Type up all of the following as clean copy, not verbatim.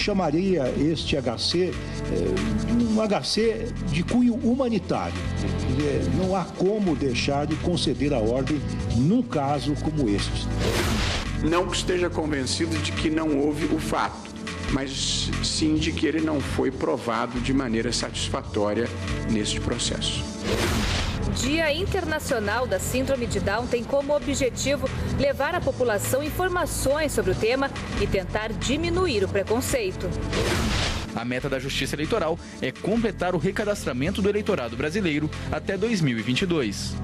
chamaria este HC de um HC de cunho humanitário. Não há como deixar de conceder a ordem num caso como este. Não que esteja convencido de que não houve o fato, mas sim de que ele não foi provado de maneira satisfatória neste processo. Dia Internacional da Síndrome de Down tem como objetivo levar à população informações sobre o tema e tentar diminuir o preconceito. A meta da Justiça Eleitoral é completar o recadastramento do eleitorado brasileiro até 2022.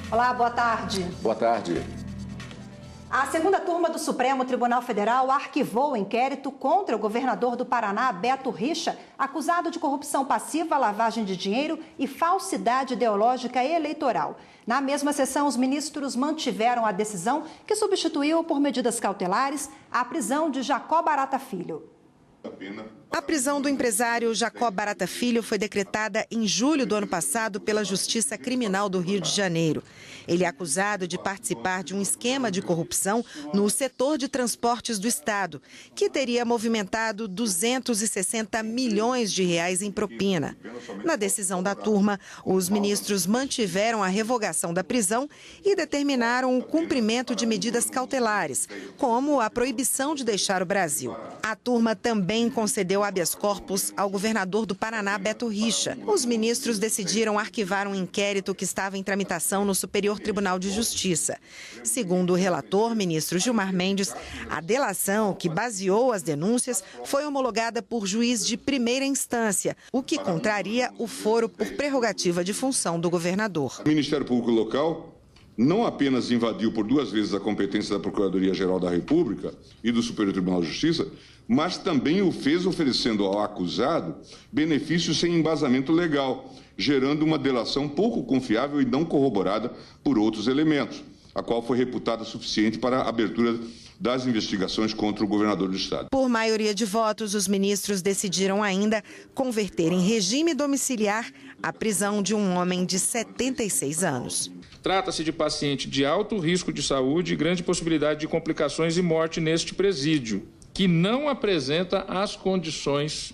Olá, boa tarde. Boa tarde. A segunda turma do Supremo Tribunal Federal arquivou o inquérito contra o governador do Paraná, Beto Richa, acusado de corrupção passiva, lavagem de dinheiro e falsidade ideológica eleitoral. Na mesma sessão, os ministros mantiveram a decisão que substituiu por medidas cautelares a prisão de Jacó Barata Filho. A prisão do empresário Jacó Barata Filho foi decretada em julho do ano passado pela Justiça Criminal do Rio de Janeiro. Ele é acusado de participar de um esquema de corrupção no setor de transportes do Estado, que teria movimentado 260 milhões de reais em propina. Na decisão da turma, os ministros mantiveram a revogação da prisão e determinaram o cumprimento de medidas cautelares, como a proibição de deixar o Brasil. A turma também concedeu habeas corpus ao governador do Paraná, Beto Richa. Os ministros decidiram arquivar um inquérito que estava em tramitação no Superior Tribunal de Justiça. Segundo o relator, ministro Gilmar Mendes, a delação que baseou as denúncias foi homologada por juiz de primeira instância, o que contraria o foro por prerrogativa de função do governador. O Ministério Público Local não apenas invadiu por 2 vezes a competência da Procuradoria-Geral da República e do Superior Tribunal de Justiça, mas também o fez oferecendo ao acusado benefícios sem embasamento legal, gerando uma delação pouco confiável e não corroborada por outros elementos, a qual foi reputada suficiente para a abertura das investigações contra o governador do Estado. Por maioria de votos, os ministros decidiram ainda converter em regime domiciliar a prisão de um homem de 76 anos. Trata-se de paciente de alto risco de saúde e grande possibilidade de complicações e morte neste presídio, que não apresenta as condições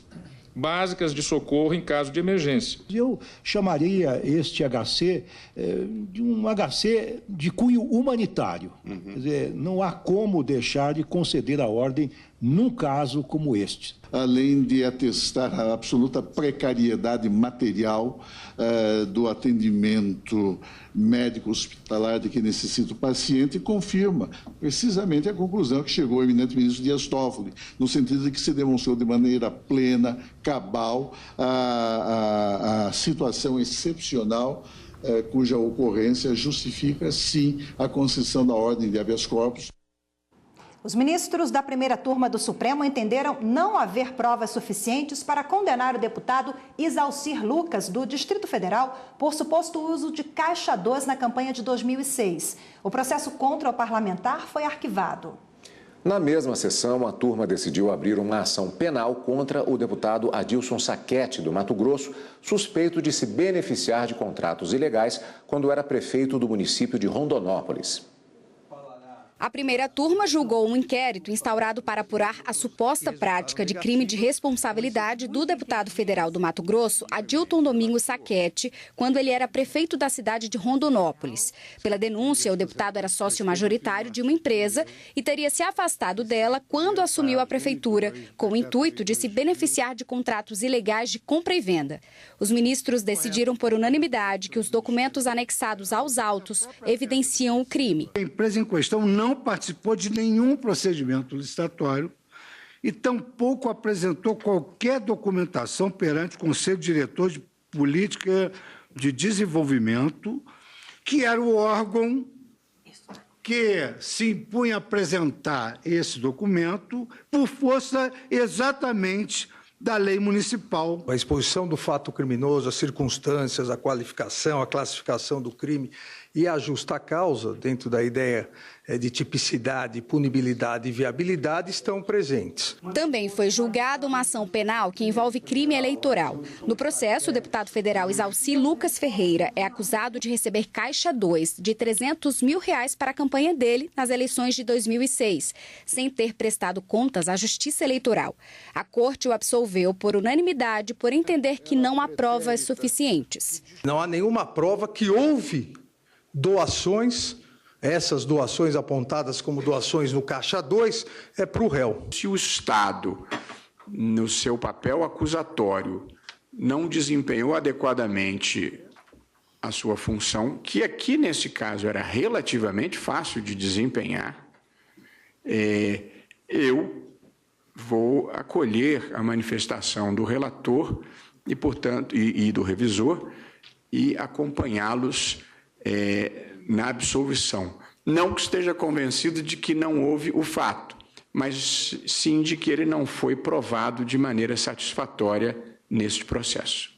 básicas de socorro em caso de emergência. Eu chamaria este HC de um HC de cunho humanitário. Quer dizer, não há como deixar de conceder a ordem num caso como este. Além de atestar a absoluta precariedade material do atendimento médico hospitalar de que necessita o paciente, confirma precisamente a conclusão que chegou o eminente ministro Dias Toffoli, no sentido de que se demonstrou de maneira plena, cabal, a situação excepcional cuja ocorrência justifica, sim, a concessão da ordem de habeas corpus. Os ministros da primeira turma do Supremo entenderam não haver provas suficientes para condenar o deputado Isalcir Lucas, do Distrito Federal, por suposto uso de caixa 2 na campanha de 2006. O processo contra o parlamentar foi arquivado. Na mesma sessão, a turma decidiu abrir uma ação penal contra o deputado Adilson Sacchetti, do Mato Grosso, suspeito de se beneficiar de contratos ilegais quando era prefeito do município de Rondonópolis. A primeira turma julgou um inquérito instaurado para apurar a suposta prática de crime de responsabilidade do deputado federal do Mato Grosso, Adilton Domingos Sacchetti, quando ele era prefeito da cidade de Rondonópolis. Pela denúncia, o deputado era sócio majoritário de uma empresa e teria se afastado dela quando assumiu a prefeitura, com o intuito de se beneficiar de contratos ilegais de compra e venda. Os ministros decidiram por unanimidade que os documentos anexados aos autos evidenciam o crime. A empresa em questão não participou de nenhum procedimento licitatório e tampouco apresentou qualquer documentação perante o Conselho Diretor de Política de Desenvolvimento, que era o órgão que se impunha a apresentar esse documento por força exatamente da lei municipal. A exposição do fato criminoso, as circunstâncias, a qualificação, a classificação do crime e a justa causa, dentro da ideia de tipicidade, punibilidade e viabilidade, estão presentes. Também foi julgada uma ação penal que envolve crime eleitoral. No processo, o deputado federal Exalci Lucas Ferreira é acusado de receber caixa 2 de R$300 mil para a campanha dele nas eleições de 2006, sem ter prestado contas à Justiça Eleitoral. A corte o absolveu por unanimidade por entender que não há provas suficientes. Não há nenhuma prova que houve doações. Essas doações apontadas como doações no caixa 2 é para o réu. Se o Estado, no seu papel acusatório, não desempenhou adequadamente a sua função, que aqui nesse caso era relativamente fácil de desempenhar, eu vou acolher a manifestação do relator e, portanto, e do revisor e acompanhá-los na absolvição. Não que esteja convencido de que não houve o fato, mas sim de que ele não foi provado de maneira satisfatória neste processo.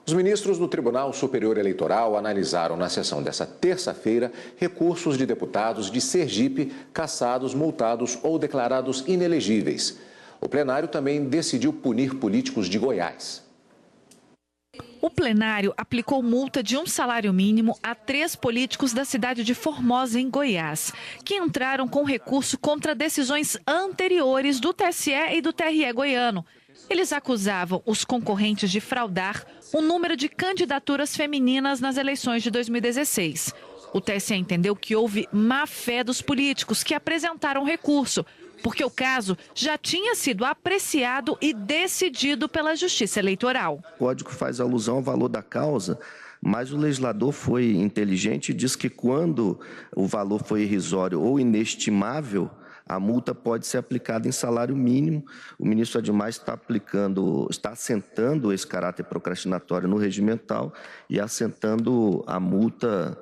Os ministros do Tribunal Superior Eleitoral analisaram na sessão desta terça-feira recursos de deputados de Sergipe cassados, multados ou declarados inelegíveis. O plenário também decidiu punir políticos de Goiás. O plenário aplicou multa de um salário mínimo a 3 políticos da cidade de Formosa, em Goiás, que entraram com recurso contra decisões anteriores do TSE e do TRE goiano. Eles acusavam os concorrentes de fraudar o número de candidaturas femininas nas eleições de 2016. O TSE entendeu que houve má-fé dos políticos que apresentaram recurso, porque o caso já tinha sido apreciado e decidido pela Justiça Eleitoral. O código faz alusão ao valor da causa, mas o legislador foi inteligente e diz que quando o valor foi irrisório ou inestimável, a multa pode ser aplicada em salário mínimo. O ministro Admar está assentando esse caráter procrastinatório no regimental e assentando a multa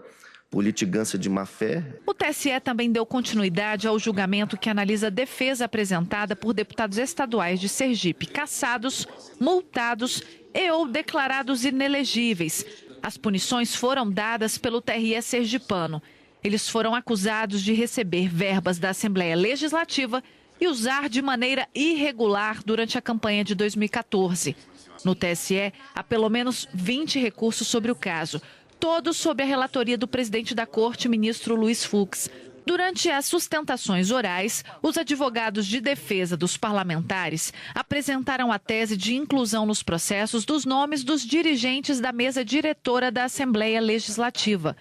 por litigância de má-fé. O TSE também deu continuidade ao julgamento que analisa a defesa apresentada por deputados estaduais de Sergipe, cassados, multados e ou declarados inelegíveis. As punições foram dadas pelo TRE sergipano. Eles foram acusados de receber verbas da Assembleia Legislativa e usar de maneira irregular durante a campanha de 2014. No TSE, há pelo menos 20 recursos sobre o caso, todos sob a relatoria do presidente da Corte, ministro Luiz Fux. Durante as sustentações orais, os advogados de defesa dos parlamentares apresentaram a tese de inclusão nos processos dos nomes dos dirigentes da mesa diretora da Assembleia Legislativa.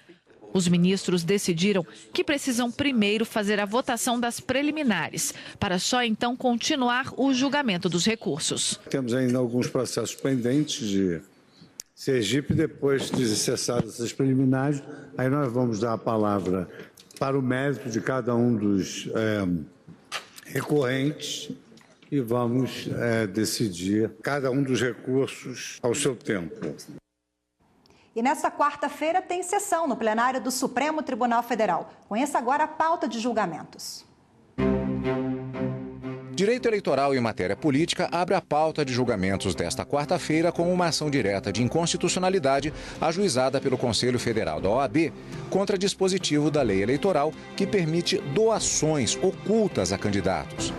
Os ministros decidiram que precisam primeiro fazer a votação das preliminares, para só então continuar o julgamento dos recursos. Temos ainda alguns processos pendentes de Sergipe. Depois de cessadas essas preliminares, aí nós vamos dar a palavra para o mérito de cada um dos recorrentes e vamos decidir cada um dos recursos ao seu tempo. E nesta quarta-feira tem sessão no plenário do Supremo Tribunal Federal. Conheça agora a pauta de julgamentos. Direito Eleitoral e Matéria Política abre a pauta de julgamentos desta quarta-feira com uma ação direta de inconstitucionalidade ajuizada pelo Conselho Federal da OAB contra dispositivo da lei eleitoral que permite doações ocultas a candidatos.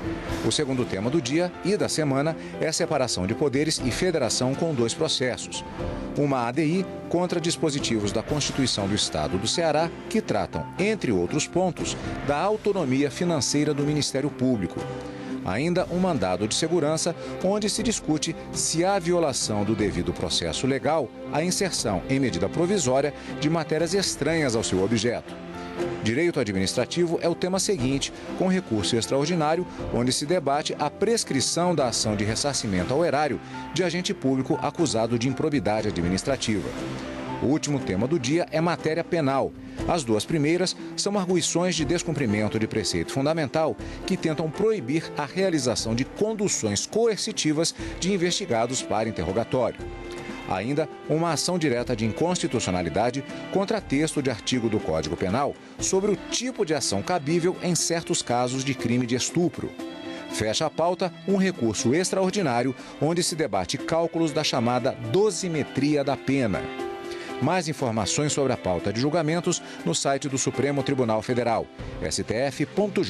O segundo tema do dia e da semana é separação de poderes e federação com 2 processos. Uma ADI contra dispositivos da Constituição do Estado do Ceará que tratam, entre outros pontos, da autonomia financeira do Ministério Público. Ainda um mandado de segurança, onde se discute se há violação do devido processo legal a inserção em medida provisória de matérias estranhas ao seu objeto. Direito administrativo é o tema seguinte, com recurso extraordinário, onde se debate a prescrição da ação de ressarcimento ao erário de agente público acusado de improbidade administrativa. O último tema do dia é matéria penal. As 2 primeiras são arguições de descumprimento de preceito fundamental que tentam proibir a realização de conduções coercitivas de investigados para interrogatório. Ainda uma ação direta de inconstitucionalidade contra texto de artigo do Código Penal sobre o tipo de ação cabível em certos casos de crime de estupro. Fecha a pauta um recurso extraordinário onde se debate cálculos da chamada dosimetria da pena. Mais informações sobre a pauta de julgamentos no site do Supremo Tribunal Federal, stf.jus.br.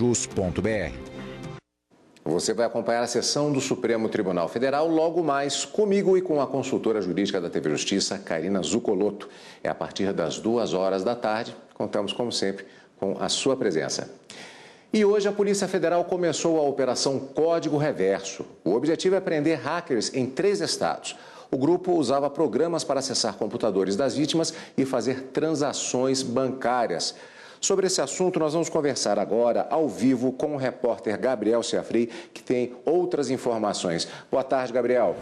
Você vai acompanhar a sessão do Supremo Tribunal Federal logo mais comigo e com a consultora jurídica da TV Justiça, Karina Zucolotto. É a partir das 2h da tarde. Contamos, como sempre, com a sua presença. E hoje a Polícia Federal começou a Operação Código Reverso. O objetivo é prender hackers em 3 estados. O grupo usava programas para acessar computadores das vítimas e fazer transações bancárias. Sobre esse assunto, nós vamos conversar agora, ao vivo, com o repórter Gabriel Ciafrey, que tem outras informações. Boa tarde, Gabriel.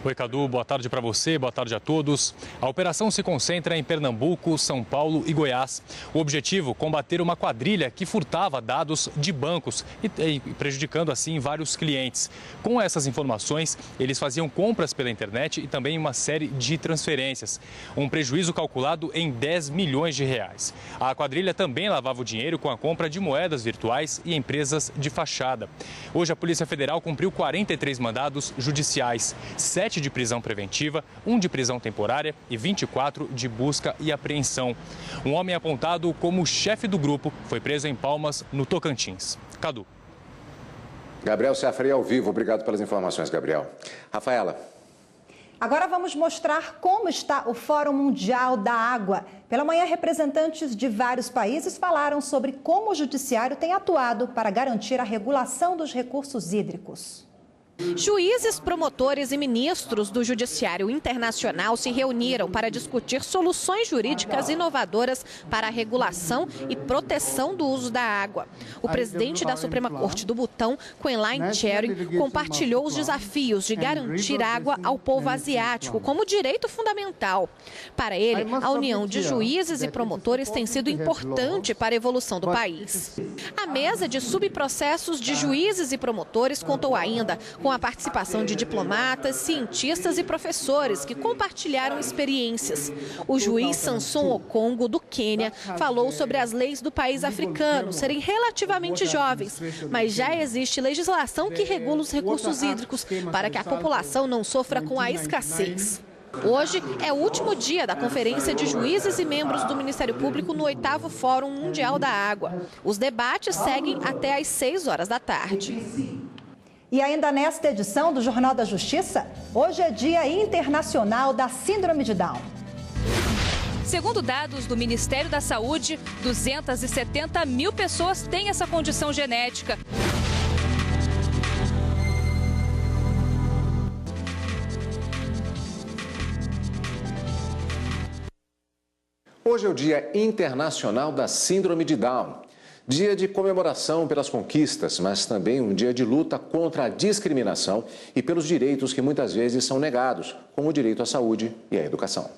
Oi, Cadu, boa tarde para você, boa tarde a todos. A operação se concentra em Pernambuco, São Paulo e Goiás. O objetivo, combater uma quadrilha que furtava dados de bancos e prejudicando assim vários clientes. Com essas informações, eles faziam compras pela internet e também uma série de transferências. Um prejuízo calculado em 10 milhões de reais. A quadrilha também lavava o dinheiro com a compra de moedas virtuais e empresas de fachada. Hoje a Polícia Federal cumpriu 43 mandados judiciais, 7 de prisão preventiva, 1 de prisão temporária e 24 de busca e apreensão. Um homem apontado como chefe do grupo foi preso em Palmas, no Tocantins. Cadu. Gabriel Ciafrey ao vivo. Obrigado pelas informações, Gabriel. Rafaela. Agora vamos mostrar como está o Fórum Mundial da Água. Pela manhã, representantes de vários países falaram sobre como o judiciário tem atuado para garantir a regulação dos recursos hídricos. Juízes, promotores e ministros do Judiciário Internacional se reuniram para discutir soluções jurídicas inovadoras para a regulação e proteção do uso da água. O presidente da Suprema Corte do Butão, Quenlain Tchering, compartilhou os desafios de garantir água ao povo asiático como direito fundamental. Para ele, a união de juízes e promotores tem sido importante para a evolução do país. A mesa de subprocessos de juízes e promotores contou ainda com a participação de diplomatas, cientistas e professores que compartilharam experiências. O juiz Samson Okongo, do Quênia, falou sobre as leis do país africano serem relativamente jovens, mas já existe legislação que regula os recursos hídricos para que a população não sofra com a escassez. Hoje é o último dia da Conferência de Juízes e Membros do Ministério Público no 8º Fórum Mundial da Água. Os debates seguem até às 6h da tarde. E ainda nesta edição do Jornal da Justiça, hoje é Dia Internacional da Síndrome de Down. Segundo dados do Ministério da Saúde, 270 mil pessoas têm essa condição genética. Hoje é o Dia Internacional da Síndrome de Down. Dia de comemoração pelas conquistas, mas também um dia de luta contra a discriminação e pelos direitos que muitas vezes são negados, como o direito à saúde e à educação.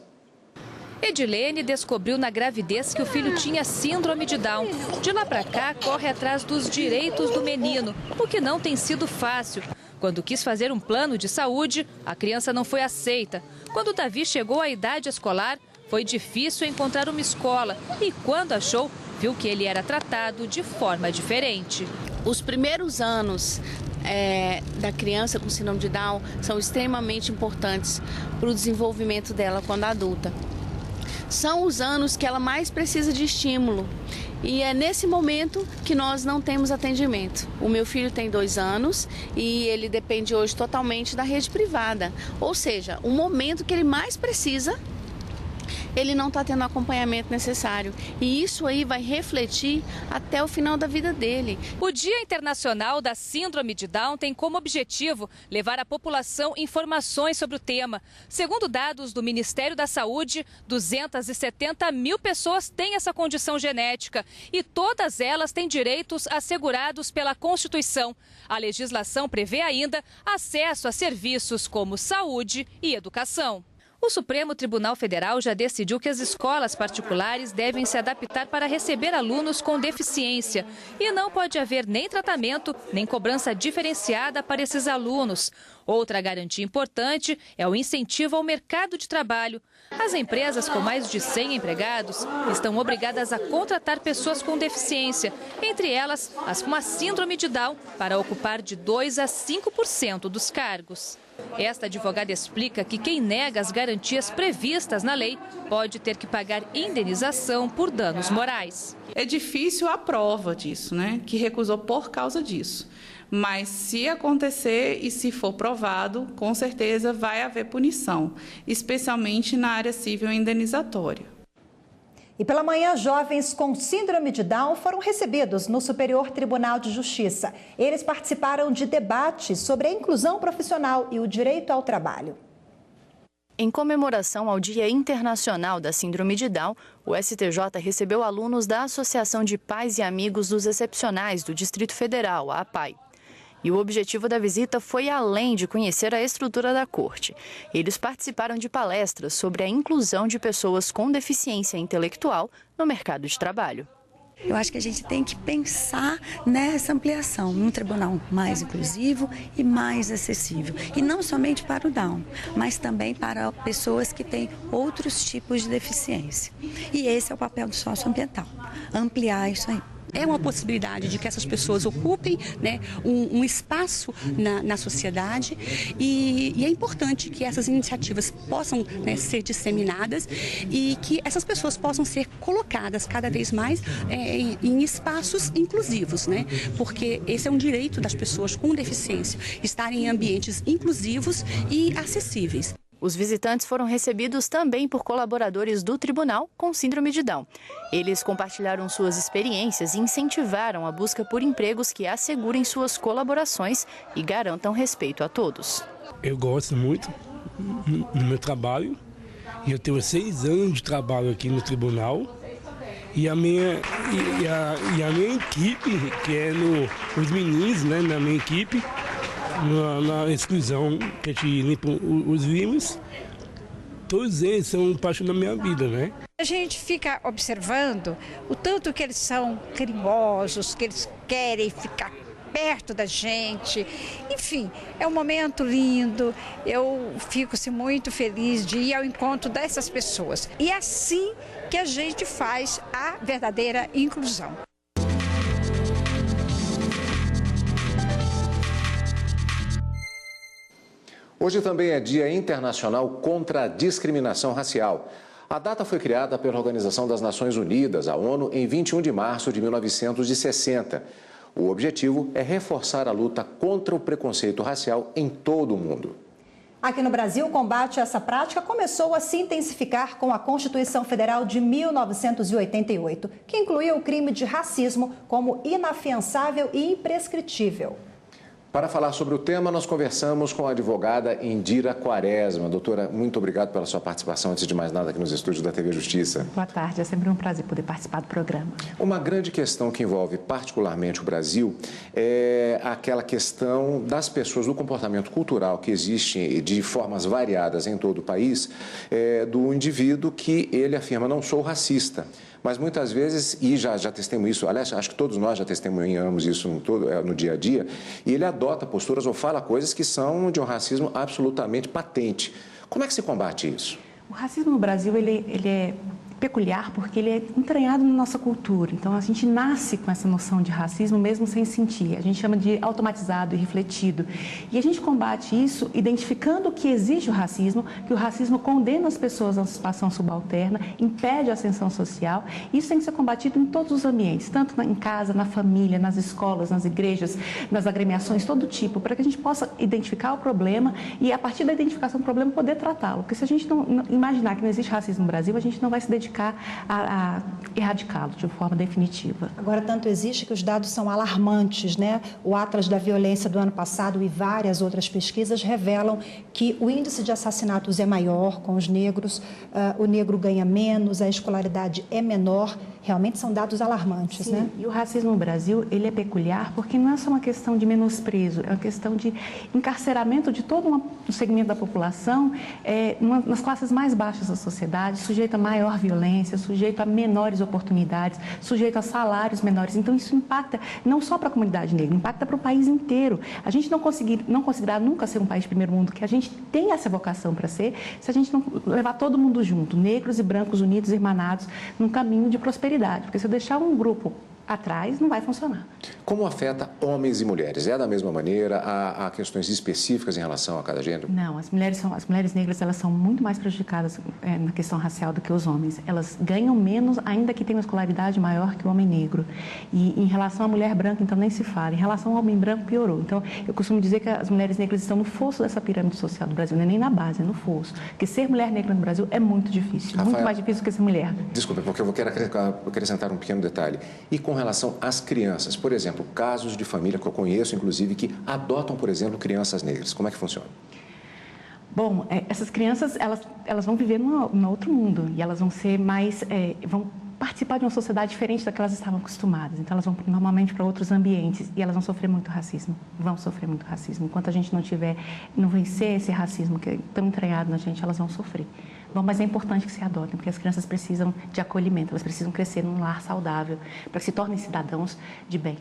Edilene descobriu na gravidez que o filho tinha síndrome de Down. De lá para cá, corre atrás dos direitos do menino, o que não tem sido fácil. Quando quis fazer um plano de saúde, a criança não foi aceita. Quando Davi chegou à idade escolar, foi difícil encontrar uma escola e quando achou, viu que ele era tratado de forma diferente. Os primeiros anos da criança com síndrome de Down são extremamente importantes para o desenvolvimento dela quando adulta. São os anos que ela mais precisa de estímulo e é nesse momento que nós não temos atendimento. O meu filho tem 2 anos e ele depende hoje totalmente da rede privada, ou seja, o momento que ele mais precisa, ele não está tendo o acompanhamento necessário. E isso aí vai refletir até o final da vida dele. O Dia Internacional da Síndrome de Down tem como objetivo levar à população informações sobre o tema. Segundo dados do Ministério da Saúde, 270 mil pessoas têm essa condição genética e todas elas têm direitos assegurados pela Constituição. A legislação prevê ainda acesso a serviços como saúde e educação. O Supremo Tribunal Federal já decidiu que as escolas particulares devem se adaptar para receber alunos com deficiência. E não pode haver nem tratamento, nem cobrança diferenciada para esses alunos. Outra garantia importante é o incentivo ao mercado de trabalho. As empresas com mais de 100 empregados estão obrigadas a contratar pessoas com deficiência, entre elas as com a síndrome de Down, para ocupar de 2% a 5% dos cargos. Esta advogada explica que quem nega as garantias previstas na lei pode ter que pagar indenização por danos morais. É difícil a prova disso, né? Que recusou por causa disso. Mas se acontecer e se for provado, com certeza vai haver punição, especialmente na área civil indenizatória. E pela manhã, jovens com síndrome de Down foram recebidos no Superior Tribunal de Justiça. Eles participaram de debates sobre a inclusão profissional e o direito ao trabalho. Em comemoração ao Dia Internacional da Síndrome de Down, o STJ recebeu alunos da Associação de Pais e Amigos dos Excepcionais do Distrito Federal, a APAI. E o objetivo da visita foi além de conhecer a estrutura da corte. Eles participaram de palestras sobre a inclusão de pessoas com deficiência intelectual no mercado de trabalho. Eu acho que a gente tem que pensar nessa ampliação, num tribunal mais inclusivo e mais acessível. E não somente para o Down, mas também para pessoas que têm outros tipos de deficiência. E esse é o papel do socioambiental, ampliar isso aí. É uma possibilidade de que essas pessoas ocupem, né, um espaço na sociedade e é importante que essas iniciativas possam, né, ser disseminadas e que essas pessoas possam ser colocadas cada vez mais em espaços inclusivos, né, porque esse é um direito das pessoas com deficiência, estarem em ambientes inclusivos e acessíveis. Os visitantes foram recebidos também por colaboradores do tribunal com síndrome de Down. Eles compartilharam suas experiências e incentivaram a busca por empregos que assegurem suas colaborações e garantam respeito a todos. Eu gosto muito do meu trabalho e eu tenho 6 anos de trabalho aqui no tribunal. E a minha equipe, que é os meninos, né, na minha equipe, na exclusão que a gente limpa os vimos, todos eles são parte da minha vida, né? A gente fica observando o tanto que eles são carinhosos, que eles querem ficar perto da gente. Enfim, é um momento lindo, eu fico muito feliz de ir ao encontro dessas pessoas. E é assim que a gente faz a verdadeira inclusão. Hoje também é Dia Internacional contra a Discriminação Racial. A data foi criada pela Organização das Nações Unidas, a ONU, em 21 de março de 1960. O objetivo é reforçar a luta contra o preconceito racial em todo o mundo. Aqui no Brasil, o combate a essa prática começou a se intensificar com a Constituição Federal de 1988, que incluiu o crime de racismo como inafiançável e imprescritível. Para falar sobre o tema, nós conversamos com a advogada Indira Quaresma. Doutora, muito obrigado pela sua participação, antes de mais nada, aqui nos estúdios da TV Justiça. Boa tarde, é sempre um prazer poder participar do programa. Uma grande questão que envolve particularmente o Brasil é aquela questão das pessoas, do comportamento cultural que existe de formas variadas em todo o país, do indivíduo que ele afirma, não sou racista. Mas muitas vezes, e já testemunho isso, aliás, acho que todos nós já testemunhamos isso no dia a dia, e ele adota posturas ou fala coisas que são de um racismo absolutamente patente. Como é que se combate isso? O racismo no Brasil, ele é peculiar porque ele é entranhado na nossa cultura. Então, a gente nasce com essa noção de racismo mesmo sem sentir. A gente chama de automatizado e refletido. E a gente combate isso identificando que existe o racismo, que o racismo condena as pessoas a uma situação subalterna, impede a ascensão social. Isso tem que ser combatido em todos os ambientes, tanto em casa, na família, nas escolas, nas igrejas, nas agremiações, todo tipo, para que a gente possa identificar o problema e, a partir da identificação do problema, poder tratá-lo. Porque se a gente não imaginar que não existe racismo no Brasil, a gente não vai se dedicar a erradicá-lo de forma definitiva. Agora, tanto existe que os dados são alarmantes, né? O Atlas da Violência do ano passado e várias outras pesquisas revelam que o índice de assassinatos é maior com os negros, o negro ganha menos, a escolaridade é menor. realmente são dados alarmantes, Sim, né? E o racismo no Brasil, ele é peculiar porque não é só uma questão de menosprezo, é uma questão de encarceramento de todo um segmento da população nas classes mais baixas da sociedade, sujeito a maior violência, sujeito a menores oportunidades, sujeito a salários menores. Então, isso impacta não só para a comunidade negra, impacta para o país inteiro. A gente não conseguirá nunca ser um país de primeiro mundo, que a gente tem essa vocação para ser, se a gente não levar todo mundo junto, negros e brancos unidos, irmanados, num caminho de prosperidade. Porque se eu deixar um grupo atrás, não vai funcionar. Como afeta homens e mulheres? É da mesma maneira? Há questões específicas em relação a cada gênero? Não, as mulheres negras, elas são muito mais prejudicadas na questão racial do que os homens. Elas ganham menos, ainda que tenham uma escolaridade maior que o homem negro. E em relação à mulher branca, então nem se fala. Em relação ao homem branco, piorou. Então, eu costumo dizer que as mulheres negras estão no fosso dessa pirâmide social do Brasil, não é nem na base, é no fosso. Porque ser mulher negra no Brasil é muito difícil, Rafael, muito mais difícil do que ser mulher. Desculpa, porque eu quero acrescentar um pequeno detalhe. E com relação às crianças, por exemplo, casos de família que eu conheço, inclusive, que adotam, por exemplo, crianças negras. Como é que funciona? Bom, essas crianças, elas vão viver num outro mundo e elas vão ser mais, vão participar de uma sociedade diferente da que elas estavam acostumadas. Então, elas vão normalmente para outros ambientes e elas vão sofrer muito racismo. Enquanto a gente não vencer esse racismo que é tão entranhado na gente, elas vão sofrer. Bom, mas é importante que se adotem, porque as crianças precisam de acolhimento, elas precisam crescer num lar saudável, para que se tornem cidadãos de bem.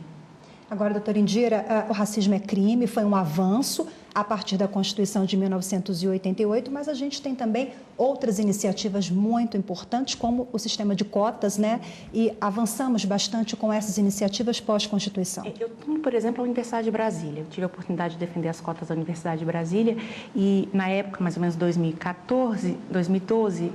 Agora, doutora Indira, o racismo é crime, foi um avanço a partir da Constituição de 1988, mas a gente tem também outras iniciativas muito importantes, como o sistema de cotas, né? E avançamos bastante com essas iniciativas pós-Constituição. Eu tenho, por exemplo, a Universidade de Brasília. Eu tive a oportunidade de defender as cotas da Universidade de Brasília e, na época, mais ou menos 2014, 2012,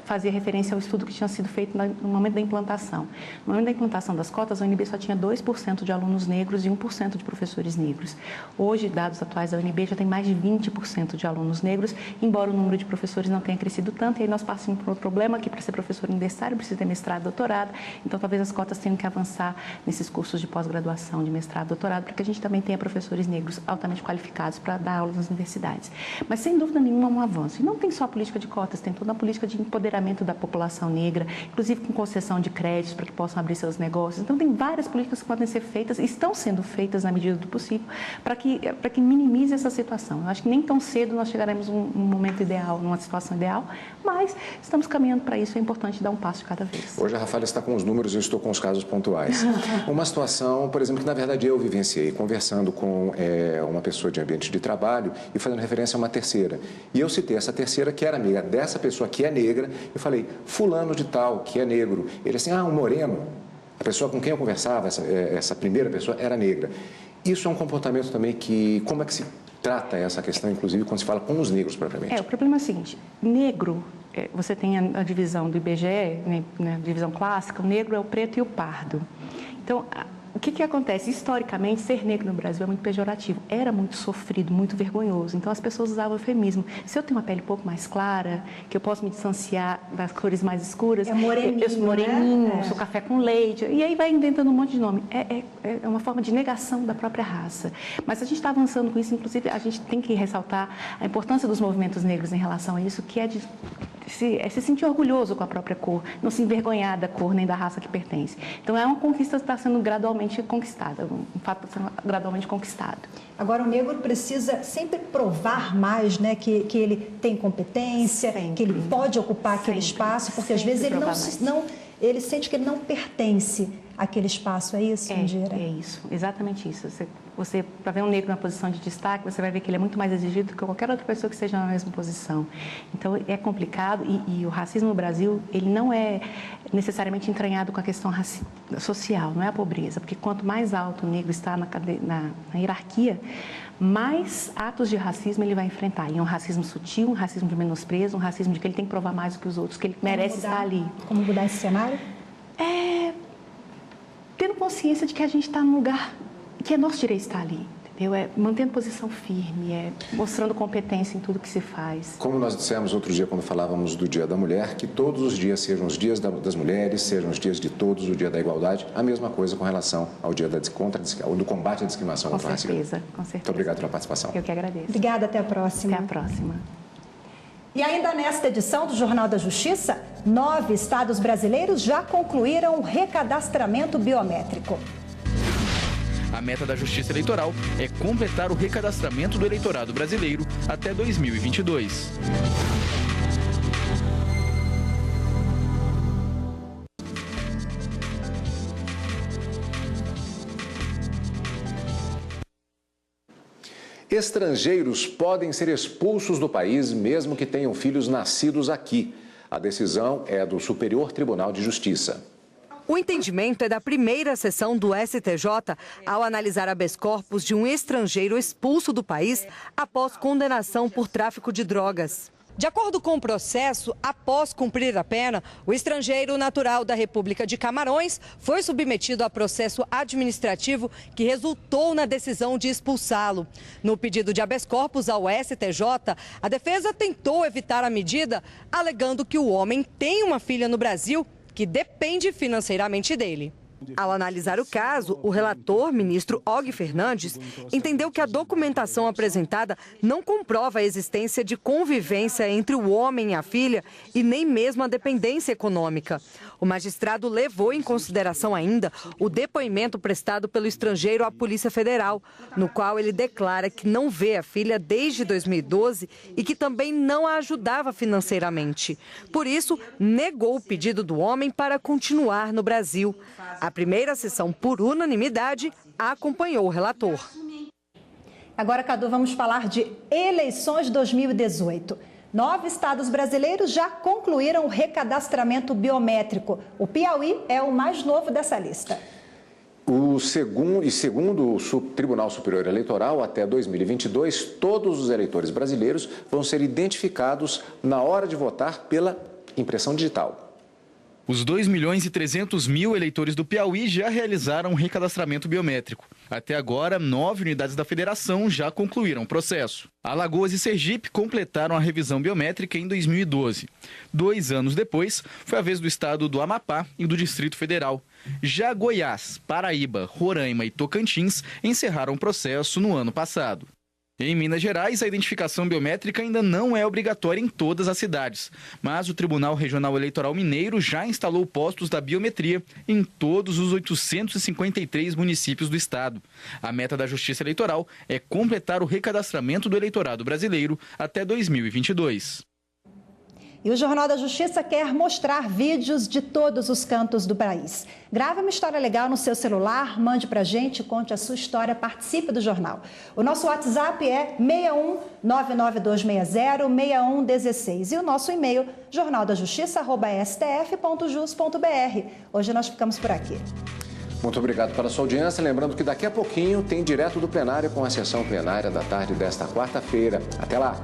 fazia referência ao estudo que tinha sido feito no momento da implantação. No momento da implantação das cotas, a UNB só tinha 2% de alunos negros e 1% de professores negros. Hoje, dados atuais da UNB, já tem mais de 20% de alunos negros, embora o número de professores não tenha crescido tanto. E aí nós passamos por outro problema, que para ser professor universitário precisa ter mestrado e doutorado. Então, talvez as cotas tenham que avançar nesses cursos de pós-graduação, de mestrado e doutorado, para que a gente também tenha professores negros altamente qualificados para dar aulas nas universidades. Mas, sem dúvida nenhuma, é um avanço. E não tem só a política de cotas, tem toda a política de empoderamento da população negra, inclusive com concessão de créditos para que possam abrir seus negócios. Então, tem várias políticas que podem ser feitas, estão sendo feitas na medida do possível, para que minimize essa situação. Eu acho que nem tão cedo nós chegaremos num momento ideal, numa situação ideal, mas estamos caminhando para isso, é importante dar um passo de cada vez. Hoje a Rafaela está com os números, eu estou com os casos pontuais. Uma situação, por exemplo, que na verdade eu vivenciei, conversando com uma pessoa de ambiente de trabalho e fazendo referência a uma terceira. E eu citei essa terceira que era amiga dessa pessoa que é negra, eu falei, fulano de tal, que é negro. Ele assim, um moreno. A pessoa com quem eu conversava, essa primeira pessoa, era negra. Isso é um comportamento também que, como é que se trata essa questão, inclusive, quando se fala com os negros propriamente? O problema é o seguinte, negro, você tem a divisão do IBGE, né, divisão clássica, o negro é o preto e o pardo. Então, o que acontece? Historicamente, ser negro no Brasil é muito pejorativo. Era muito sofrido, muito vergonhoso. Então, as pessoas usavam eufemismo. Se eu tenho uma pele um pouco mais clara, que eu posso me distanciar das cores mais escuras... É moreninho, eu sou moreninho, né? sou café com leite. E aí vai inventando um monte de nome. É uma forma de negação da própria raça. Mas a gente está avançando com isso. Inclusive, a gente tem que ressaltar a importância dos movimentos negros em relação a isso, que é de se sentir orgulhoso com a própria cor, não se envergonhar da cor nem da raça que pertence. Então, é uma conquista que está sendo gradualmente conquistada, um fato sendo gradualmente conquistado. Agora, o negro precisa sempre provar mais, né, que ele tem competência, que ele pode ocupar aquele espaço, porque às vezes ele sente que ele não pertence àquele espaço. É isso, Indira? É isso, exatamente isso. Você, para ver um negro na posição de destaque, você vai ver que ele é muito mais exigido do que qualquer outra pessoa que esteja na mesma posição. Então, é complicado e o racismo no Brasil, ele não é necessariamente entranhado com a questão social, não é a pobreza, porque quanto mais alto o negro está na hierarquia, mais atos de racismo ele vai enfrentar. E é um racismo sutil, um racismo de menosprezo, um racismo de que ele tem que provar mais do que os outros, que ele merece estar ali. Como mudar esse cenário? Tendo consciência de que a gente está num lugar que é nosso direito estar ali, entendeu? Mantendo posição firme, mostrando competência em tudo que se faz. Como nós dissemos outro dia, quando falávamos do Dia da Mulher, que todos os dias sejam os dias das mulheres, sejam os dias de todos, o Dia da Igualdade, a mesma coisa com relação ao Dia do combate à discriminação contra o racismo. Com certeza. Muito obrigado pela participação. Eu que agradeço. Obrigada, até a próxima. Até a próxima. E ainda nesta edição do Jornal da Justiça, 9 estados brasileiros já concluíram o recadastramento biométrico. A meta da Justiça Eleitoral é completar o recadastramento do eleitorado brasileiro até 2022. Estrangeiros podem ser expulsos do país mesmo que tenham filhos nascidos aqui. A decisão é do Superior Tribunal de Justiça. O entendimento é da primeira sessão do STJ ao analisar habeas corpus de um estrangeiro expulso do país após condenação por tráfico de drogas. De acordo com o processo, após cumprir a pena, o estrangeiro natural da República de Camarões foi submetido a processo administrativo que resultou na decisão de expulsá-lo. No pedido de habeas corpus ao STJ, a defesa tentou evitar a medida, alegando que o homem tem uma filha no Brasil que depende financeiramente dele. Ao analisar o caso, o relator, ministro Og Fernandes, entendeu que a documentação apresentada não comprova a existência de convivência entre o homem e a filha e nem mesmo a dependência econômica. O magistrado levou em consideração ainda o depoimento prestado pelo estrangeiro à Polícia Federal, no qual ele declara que não vê a filha desde 2012 e que também não a ajudava financeiramente. Por isso, negou o pedido do homem para continuar no Brasil. A primeira sessão, por unanimidade, acompanhou o relator. Agora, Cadu, vamos falar de eleições 2018. 9 estados brasileiros já concluíram o recadastramento biométrico. O Piauí é o mais novo dessa lista. Segundo o Tribunal Superior Eleitoral, até 2022, todos os eleitores brasileiros vão ser identificados na hora de votar pela impressão digital. Os 2.300.000 eleitores do Piauí já realizaram um recadastramento biométrico. Até agora, 9 unidades da federação já concluíram o processo. Alagoas e Sergipe completaram a revisão biométrica em 2012. 2 anos depois, foi a vez do estado do Amapá e do Distrito Federal. Já Goiás, Paraíba, Roraima e Tocantins encerraram o processo no ano passado. Em Minas Gerais, a identificação biométrica ainda não é obrigatória em todas as cidades, mas o Tribunal Regional Eleitoral Mineiro já instalou postos da biometria em todos os 853 municípios do estado. A meta da Justiça Eleitoral é completar o recadastramento do eleitorado brasileiro até 2022. E o Jornal da Justiça quer mostrar vídeos de todos os cantos do país. Grave uma história legal no seu celular, mande pra gente, conte a sua história, participe do jornal. O nosso WhatsApp é 61-99260-6116 e o nosso e-mail jornaldajustiça@stf.jus.br. Hoje nós ficamos por aqui. Muito obrigado pela sua audiência. Lembrando que daqui a pouquinho tem direto do plenário com a sessão plenária da tarde desta quarta-feira. Até lá!